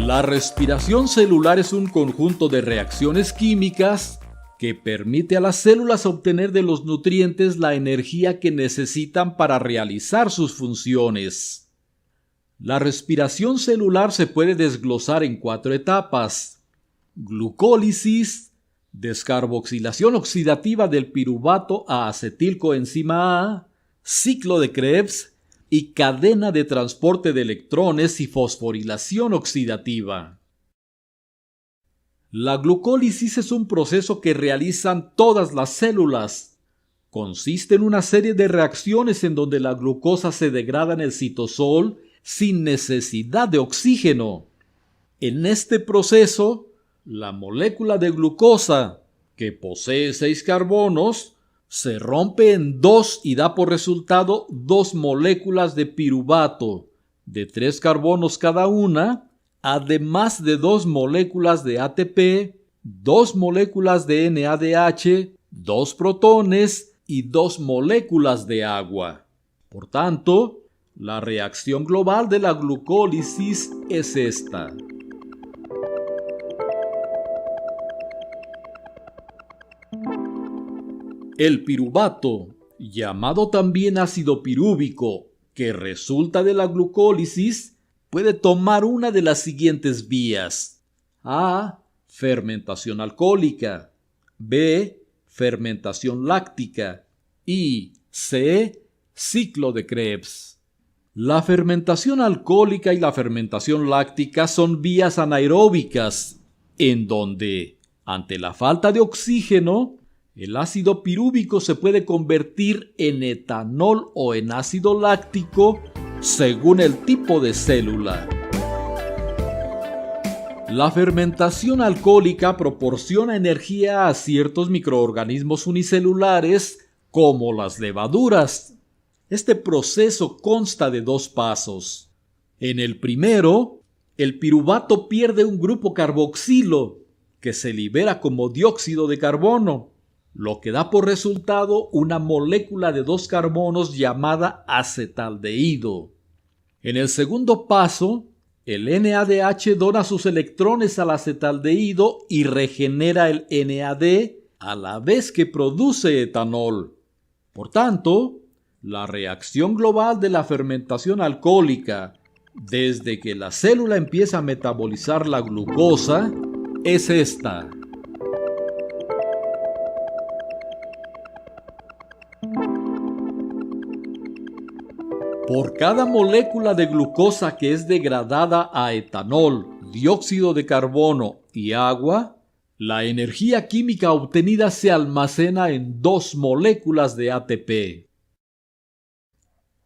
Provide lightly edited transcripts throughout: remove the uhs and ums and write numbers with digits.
La respiración celular es un conjunto de reacciones químicas que permite a las células obtener de los nutrientes la energía que necesitan para realizar sus funciones. La respiración celular se puede desglosar en 4 etapas: glucólisis, descarboxilación oxidativa del piruvato a acetilcoenzima A, ciclo de Krebs y cadena de transporte de electrones y fosforilación oxidativa. La glucólisis es un proceso que realizan todas las células. Consiste en una serie de reacciones en donde la glucosa se degrada en el citosol sin necesidad de oxígeno. En este proceso, la molécula de glucosa, que posee 6 carbonos, se rompe en 2 y da por resultado 2 moléculas de piruvato, de 3 carbonos cada una, además de 2 moléculas de ATP, 2 moléculas de NADH, 2 protones y 2 moléculas de agua. Por tanto, la reacción global de la glucólisis es esta. El piruvato, llamado también ácido pirúvico, que resulta de la glucólisis, puede tomar una de las siguientes vías: A. Fermentación alcohólica, B. Fermentación láctica y C. Ciclo de Krebs. La fermentación alcohólica y la fermentación láctica son vías anaeróbicas, en donde, ante la falta de oxígeno, el ácido pirúvico se puede convertir en etanol o en ácido láctico según el tipo de célula. La fermentación alcohólica proporciona energía a ciertos microorganismos unicelulares como las levaduras. Este proceso consta de 2 pasos. En el primero, el piruvato pierde un grupo carboxilo que se libera como dióxido de carbono, lo que da por resultado una molécula de 2 carbonos llamada acetaldehído. En el segundo paso, el NADH dona sus electrones al acetaldehído y regenera el NAD a la vez que produce etanol. Por tanto, la reacción global de la fermentación alcohólica, desde que la célula empieza a metabolizar la glucosa, es esta. Por cada molécula de glucosa que es degradada a etanol, dióxido de carbono y agua, la energía química obtenida se almacena en 2 moléculas de ATP.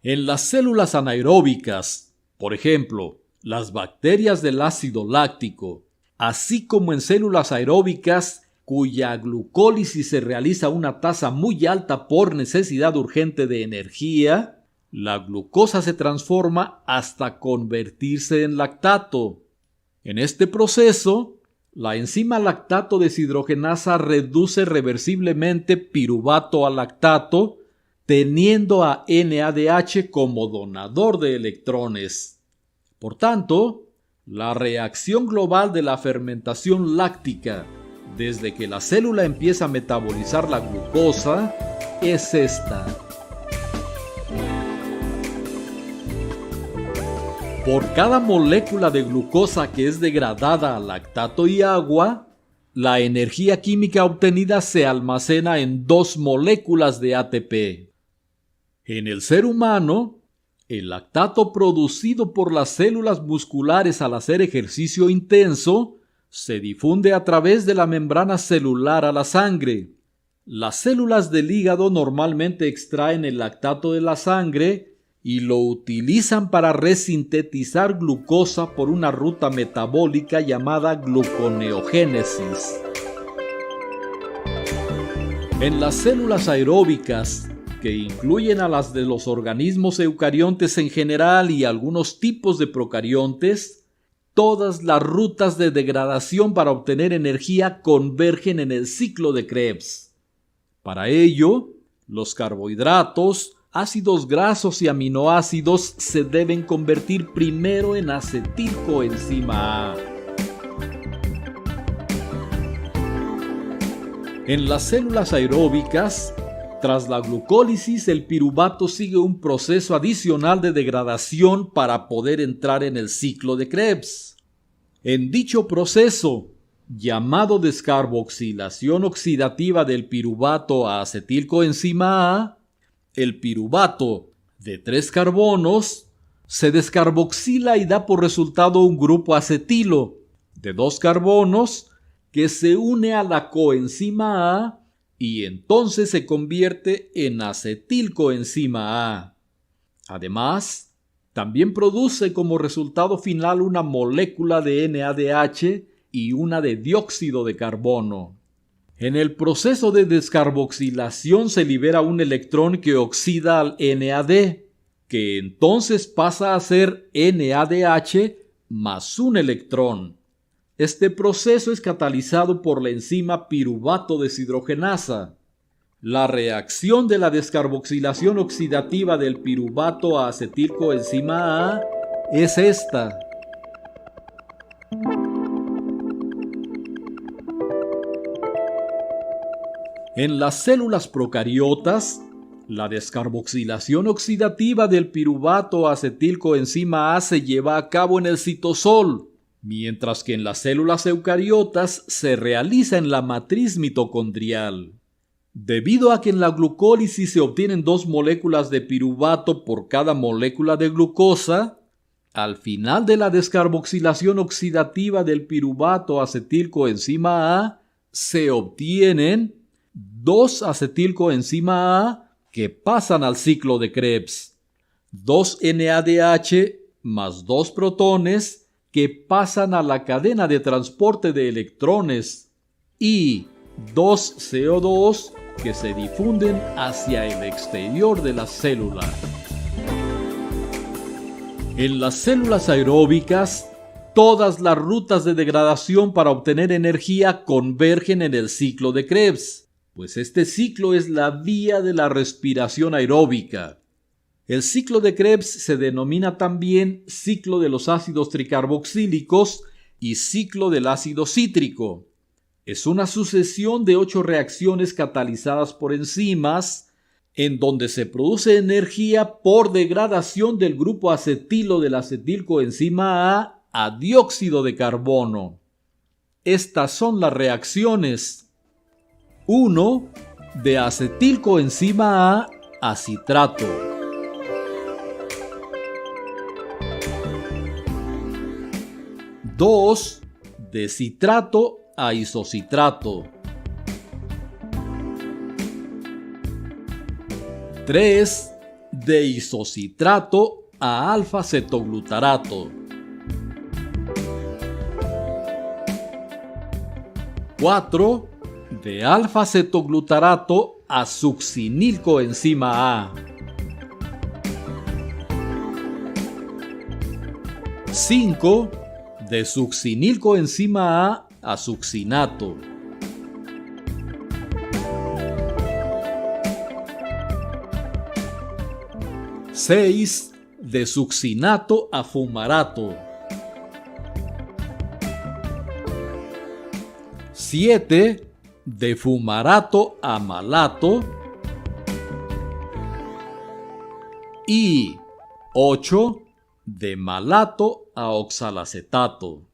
En las células anaeróbicas, por ejemplo, las bacterias del ácido láctico, así como en células aeróbicas cuya glucólisis se realiza a una tasa muy alta por necesidad urgente de energía, la glucosa se transforma hasta convertirse en lactato. En este proceso, la enzima lactato deshidrogenasa reduce reversiblemente piruvato a lactato, teniendo a NADH como donador de electrones. Por tanto, la reacción global de la fermentación láctica, desde que la célula empieza a metabolizar la glucosa, es esta. Por cada molécula de glucosa que es degradada a lactato y agua, la energía química obtenida se almacena en 2 moléculas de ATP. En el ser humano, el lactato producido por las células musculares al hacer ejercicio intenso se difunde a través de la membrana celular a la sangre. Las células del hígado normalmente extraen el lactato de la sangre y lo utilizan para resintetizar glucosa por una ruta metabólica llamada gluconeogénesis. En las células aeróbicas, que incluyen a las de los organismos eucariontes en general y algunos tipos de procariontes, todas las rutas de degradación para obtener energía convergen en el ciclo de Krebs. Para ello, los carbohidratos, ácidos grasos y aminoácidos se deben convertir primero en acetilcoenzima A. En las células aeróbicas, tras la glucólisis, el piruvato sigue un proceso adicional de degradación para poder entrar en el ciclo de Krebs. En dicho proceso, llamado descarboxilación oxidativa del piruvato a acetilcoenzima A, el piruvato de 3 carbonos se descarboxila y da por resultado un grupo acetilo de 2 carbonos que se une a la coenzima A y entonces se convierte en acetilcoenzima A. Además, también produce como resultado final una molécula de NADH y una de dióxido de carbono. En el proceso de descarboxilación se libera un electrón que oxida al NAD, que entonces pasa a ser NADH más un electrón. Este proceso es catalizado por la enzima piruvato deshidrogenasa. La reacción de la descarboxilación oxidativa del piruvato a acetilcoenzima A es esta. En las células procariotas, la descarboxilación oxidativa del piruvato a acetilcoenzima A se lleva a cabo en el citosol, mientras que en las células eucariotas se realiza en la matriz mitocondrial. Debido a que en la glucólisis se obtienen 2 moléculas de piruvato por cada molécula de glucosa, al final de la descarboxilación oxidativa del piruvato a acetilcoenzima A se obtienen 2 acetilcoenzima A que pasan al ciclo de Krebs, 2 NADH más 2 protones que pasan a la cadena de transporte de electrones y 2 CO2 que se difunden hacia el exterior de la célula. En las células aeróbicas, todas las rutas de degradación para obtener energía convergen en el ciclo de Krebs, pues este ciclo es la vía de la respiración aeróbica. El ciclo de Krebs se denomina también ciclo de los ácidos tricarboxílicos y ciclo del ácido cítrico. Es una sucesión de 8 reacciones catalizadas por enzimas en donde se produce energía por degradación del grupo acetilo del acetilcoenzima A dióxido de carbono. Estas son las reacciones: 1. De acetilcoenzima A citrato. 2. De citrato a isocitrato. 3. De isocitrato a alfa-cetoglutarato. 4. De alfa-cetoglutarato a succinilcoenzima A. 5. De succinilcoenzima A succinato. 6. De succinato a fumarato. 7. De fumarato a malato. Y 8. De malato a oxalacetato.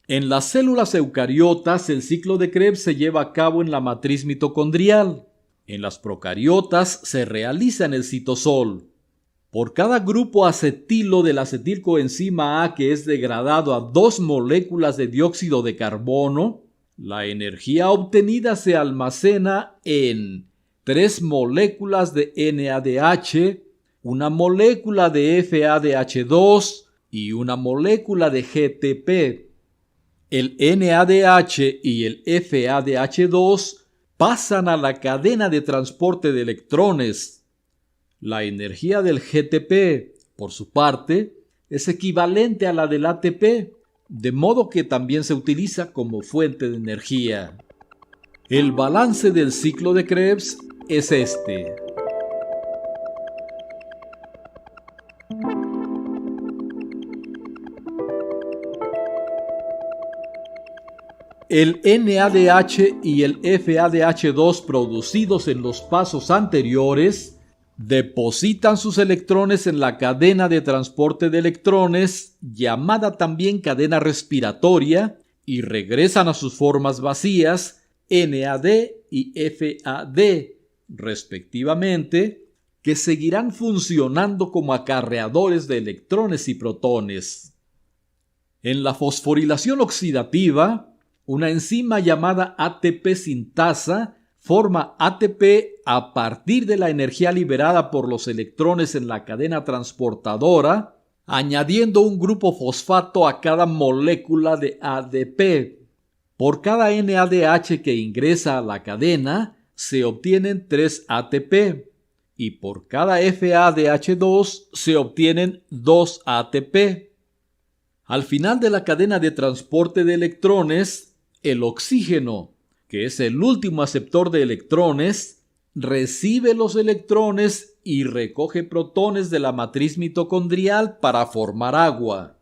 En las células eucariotas, el ciclo de Krebs se lleva a cabo en la matriz mitocondrial. En las procariotas se realiza en el citosol. Por cada grupo acetilo del acetilcoenzima A que es degradado a 2 moléculas de dióxido de carbono, la energía obtenida se almacena en 3 moléculas de NADH, una molécula de FADH2 y una molécula de GTP. El NADH y el FADH2 pasan a la cadena de transporte de electrones. La energía del GTP, por su parte, es equivalente a la del ATP, de modo que también se utiliza como fuente de energía. El balance del ciclo de Krebs es este. El NADH y el FADH2 producidos en los pasos anteriores depositan sus electrones en la cadena de transporte de electrones, llamada también cadena respiratoria, y regresan a sus formas vacías, NAD y FAD, respectivamente, que seguirán funcionando como acarreadores de electrones y protones. En la fosforilación oxidativa, una enzima llamada ATP sintasa forma ATP a partir de la energía liberada por los electrones en la cadena transportadora, añadiendo un grupo fosfato a cada molécula de ADP. Por cada NADH que ingresa a la cadena, se obtienen 3 ATP, y por cada FADH2 se obtienen 2 ATP. Al final de la cadena de transporte de electrones, el oxígeno, que es el último aceptor de electrones, recibe los electrones y recoge protones de la matriz mitocondrial para formar agua.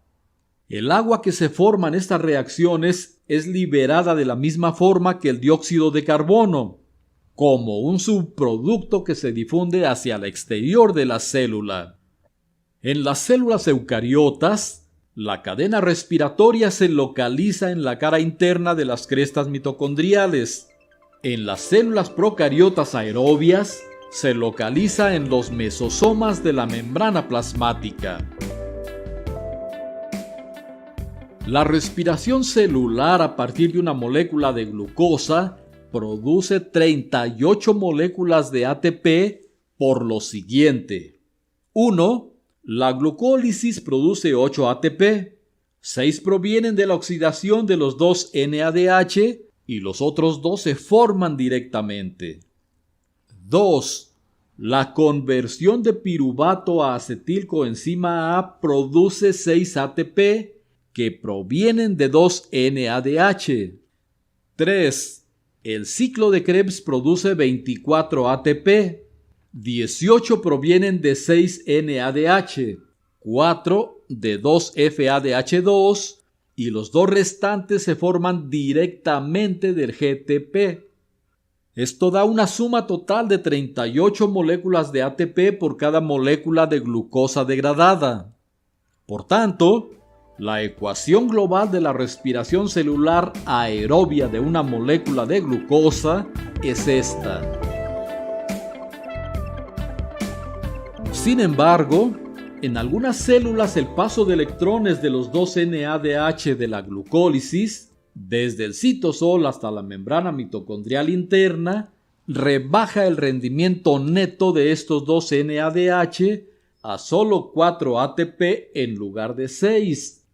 El agua que se forma en estas reacciones es liberada de la misma forma que el dióxido de carbono, como un subproducto que se difunde hacia el exterior de la célula. En las células eucariotas, la cadena respiratoria se localiza en la cara interna de las crestas mitocondriales. En las células procariotas aerobias, se localiza en los mesosomas de la membrana plasmática. La respiración celular a partir de una molécula de glucosa produce 38 moléculas de ATP por lo siguiente. 1. La glucólisis produce 8 ATP. 6 provienen de la oxidación de los 2 NADH y los otros 2 se forman directamente. 2. La conversión de piruvato a acetilcoenzima A produce 6 ATP que provienen de 2 NADH. 3. El ciclo de Krebs produce 24 ATP. 18 provienen de 6 NADH, 4 de 2 FADH2 y los 2 restantes se forman directamente del GTP. Esto da una suma total de 38 moléculas de ATP por cada molécula de glucosa degradada. Por tanto, la ecuación global de la respiración celular aerobia de una molécula de glucosa es esta. Sin embargo, en algunas células el paso de electrones de los 2 NADH de la glucólisis, desde el citosol hasta la membrana mitocondrial interna, rebaja el rendimiento neto de estos 2 NADH a solo 4 ATP en lugar de 6.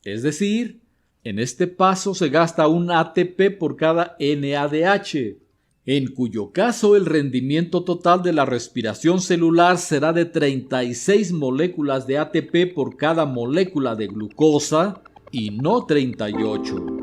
Es decir, en este paso se gasta un ATP por cada NADH, en cuyo caso el rendimiento total de la respiración celular será de 36 moléculas de ATP por cada molécula de glucosa y no 38.